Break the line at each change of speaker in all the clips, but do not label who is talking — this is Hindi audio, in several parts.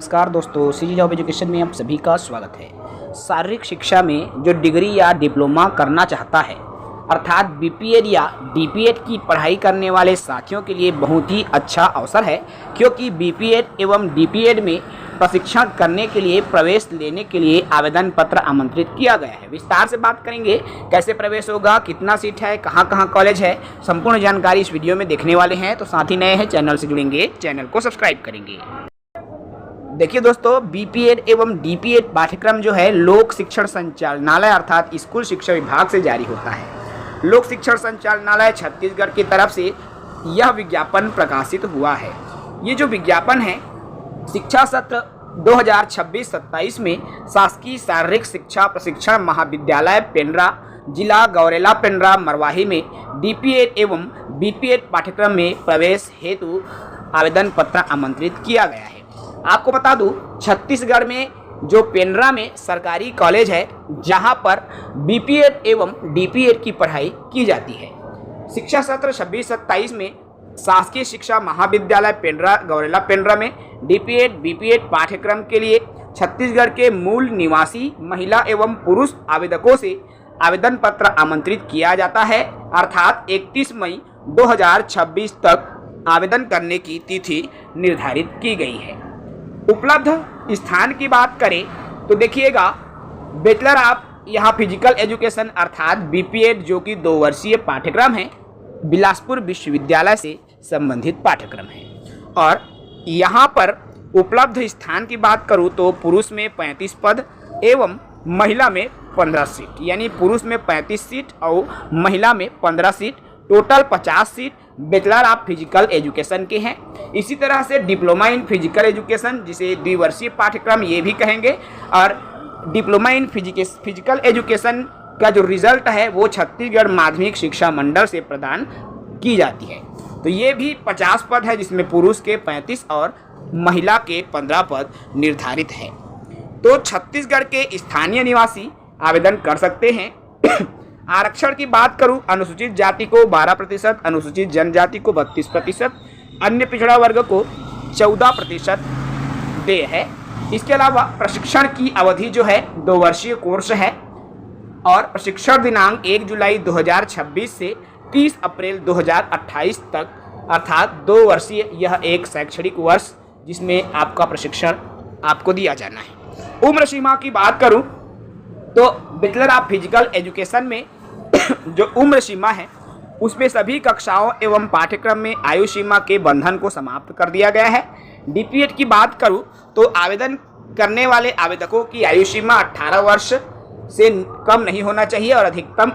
नमस्कार दोस्तों, सीजी जॉब एजुकेशन में आप सभी का स्वागत है। शारीरिक शिक्षा में जो डिग्री या डिप्लोमा करना चाहता है अर्थात बीपीएड या डीपीएड की पढ़ाई करने वाले साथियों के लिए बहुत ही अच्छा अवसर है, क्योंकि बीपीएड एवं डीपीएड में प्रशिक्षण करने के लिए प्रवेश लेने के लिए आवेदन पत्र आमंत्रित किया गया है। विस्तार से बात करेंगे कैसे प्रवेश होगा, कितना सीट है, कहाँ कहाँ कॉलेज है, संपूर्ण जानकारी इस वीडियो में देखने वाले हैं। तो साथ ही नए हैं चैनल से जुड़ेंगे, चैनल को सब्सक्राइब करेंगे। देखिए दोस्तों, बीपीएड एवं डीपीएड पाठ्यक्रम जो है लोक शिक्षण संचालनालय अर्थात स्कूल शिक्षा विभाग से जारी होता है। लोक शिक्षण संचालनालय छत्तीसगढ़ की तरफ से यह विज्ञापन प्रकाशित हुआ है। ये जो विज्ञापन है शिक्षा सत्र 2026-27 में शासकीय शारीरिक शिक्षा प्रशिक्षण महाविद्यालय पेंड्रा, जिला गौरेला पेंड्रा मरवाही में डीपीएड एवं बीपीएड पाठ्यक्रम में प्रवेश हेतु आवेदन पत्र आमंत्रित किया गया है। आपको बता दूं, छत्तीसगढ़ में जो पेंड्रा में सरकारी कॉलेज है जहां पर बीपीएड एवं डीपीएड की पढ़ाई की जाती है। शिक्षा सत्र 26-27 में शासकीय शिक्षा महाविद्यालय पेंड्रा गौरेला पेंड्रा में डीपीएड बीपीएड पाठ्यक्रम के लिए छत्तीसगढ़ के मूल निवासी महिला एवं पुरुष आवेदकों से आवेदन पत्र आमंत्रित किया जाता है। अर्थात 31 मई 2026 तक आवेदन करने की तिथि निर्धारित की गई है। उपलब्ध स्थान की बात करें तो देखिएगा, बैचलर ऑफ यहाँ फिजिकल एजुकेशन अर्थात बीपीएड जो कि 2 वर्षीय पाठ्यक्रम है, बिलासपुर विश्वविद्यालय से संबंधित पाठ्यक्रम है। और यहाँ पर उपलब्ध स्थान की बात करूँ तो पुरुष में 35 पद एवं महिला में 15 सीट, यानी पुरुष में 35 सीट और महिला में 15 seat, total 50 seat bachelor of physical education के हैं। इसी तरह से डिप्लोमा इन फिजिकल एजुकेशन, जिसे द्विवर्षीय पाठ्यक्रम ये भी कहेंगे, और डिप्लोमा इन फिजिकल एजुकेशन का जो रिजल्ट है वो छत्तीसगढ़ माध्यमिक शिक्षा मंडल से प्रदान की जाती है। तो ये भी 50 पद है, जिसमें पुरुष के 35 और महिला के 15 पद निर्धारित है। तो छत्तीसगढ़ के स्थानीय निवासी आवेदन कर सकते हैं। आरक्षण की बात करूं, अनुसूचित जाति को 12%, अनुसूचित जनजाति को 32%, अन्य पिछड़ा वर्ग को 14% देय है। इसके अलावा प्रशिक्षण की अवधि जो है 2 वर्षीय कोर्स है और प्रशिक्षण दिनांक 1 जुलाई 2026 से 30 अप्रैल 2028 तक, अर्थात 2 वर्षीय यह एक शैक्षणिक वर्ष जिसमें आपका प्रशिक्षण आपको दिया जाना है। उम्र सीमा की बात करूं तो बैचलर ऑफ फिजिकल एजुकेशन में जो उम्र सीमा है उसमें सभी कक्षाओं एवं पाठ्यक्रम में आयु सीमा के बंधन को समाप्त कर दिया गया है। डीपीएड की बात करूं तो आवेदन करने वाले आवेदकों की आयु सीमा 18 वर्ष से कम नहीं होना चाहिए और अधिकतम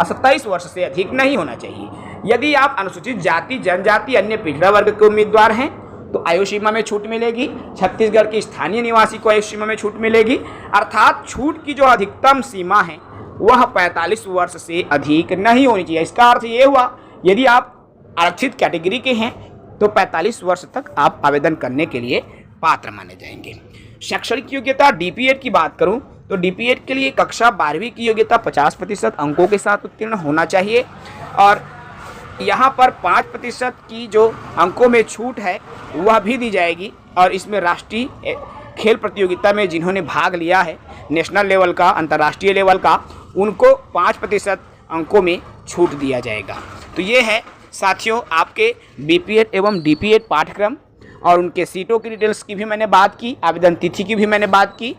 27 वर्ष से अधिक नहीं होना चाहिए। यदि आप अनुसूचित जाति जनजाति अन्य पिछड़ा वर्ग के उम्मीदवार हैं तो आयु सीमा में छूट मिलेगी। छत्तीसगढ़ के स्थानीय निवासी को आयु सीमा में छूट मिलेगी, अर्थात छूट की जो अधिकतम सीमा है वह 45 वर्ष से अधिक नहीं होनी चाहिए। इसका अर्थ ये हुआ, यदि आप आरक्षित कैटेगरी के हैं तो 45 वर्ष तक आप आवेदन करने के लिए पात्र माने जाएंगे। शैक्षणिक योग्यता डीपीएड की बात करूं तो डीपीएड के लिए कक्षा 12वीं की योग्यता 50% अंकों के साथ उत्तीर्ण होना चाहिए और यहाँ पर 5% की जो अंकों में छूट है वह भी दी जाएगी। और इसमें राष्ट्रीय खेल प्रतियोगिता में जिन्होंने भाग लिया है, नेशनल लेवल का, अंतर्राष्ट्रीय लेवल का, उनको 5% अंकों में छूट दिया जाएगा। तो ये है साथियों आपके बीपीएड एवं डीपीएड पाठ्यक्रम, और उनके सीटों की डिटेल्स की भी मैंने बात की, आवेदन तिथि की भी मैंने बात की।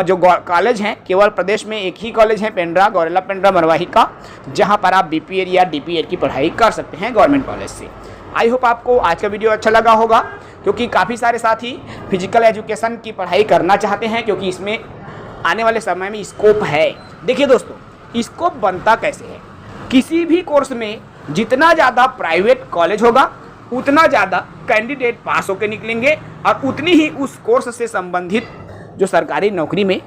जो कॉलेज हैं, केवल प्रदेश में एक ही कॉलेज है पेंड्रा गौरेला पेंड्रा मरवाही का, जहां पर आप बीपीएड या डीपीएड की पढ़ाई कर सकते हैं गवर्नमेंट कॉलेज से। आई होप आपको आज का वीडियो अच्छा लगा होगा, क्योंकि काफ़ी सारे साथी फिजिकल एजुकेशन की पढ़ाई करना चाहते हैं, क्योंकि इसमें आने वाले समय में स्कोप है। देखिए दोस्तों, स्कोप बनता कैसे है, किसी भी कोर्स में जितना ज़्यादा प्राइवेट कॉलेज होगा उतना ज़्यादा कैंडिडेट पास होकर निकलेंगे और उतनी ही उस कोर्स से संबंधित जो सरकारी नौकरी में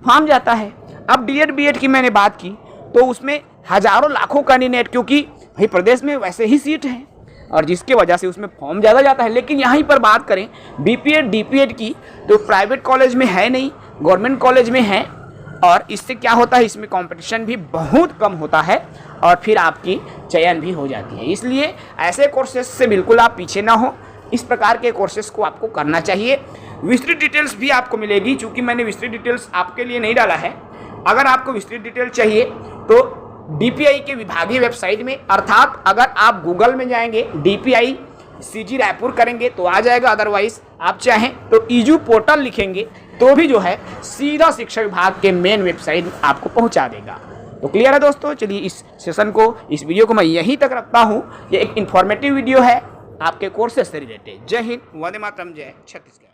फॉर्म जाता है। अब डीएड बीएड की मैंने बात की तो उसमें हजारों लाखों कैंडिडेट, क्योंकि भाई प्रदेश में वैसे ही सीट हैं और जिसके वजह से उसमें फॉर्म ज़्यादा जाता है। लेकिन यहाँ पर बात करें बीपीएड डीपीएड की तो प्राइवेट कॉलेज में है नहीं, गवर्नमेंट कॉलेज में है, और इससे क्या होता है, इसमें कंपटीशन भी बहुत कम होता है और फिर आपकी चयन भी हो जाती है। इसलिए ऐसे कोर्सेज से बिल्कुल आप पीछे ना हो, इस प्रकार के कोर्सेज को आपको करना चाहिए। विस्तृत डिटेल्स भी आपको मिलेगी, चूंकि मैंने विस्तृत डिटेल्स आपके लिए नहीं डाला है। अगर आपको विस्तृत डिटेल चाहिए तो डीपीआई के विभागीय वेबसाइट में, अर्थात अगर आप गूगल में जाएंगे डीपीआई सीजी रायपुर करेंगे तो आ जाएगा, अदरवाइज आप चाहें तो ईजू पोर्टल लिखेंगे तो भी जो है सीधा शिक्षा विभाग के मेन वेबसाइट आपको पहुंचा देगा। तो क्लियर है दोस्तों। चलिए इस सेशन को, इस वीडियो को मैं यहीं तक रखता हूं। ये एक इन्फॉर्मेटिव वीडियो है आपके कोर्सेज से रिलेटेड। जय हिंद, वंदे मातरम, जय छत्तीसगढ़।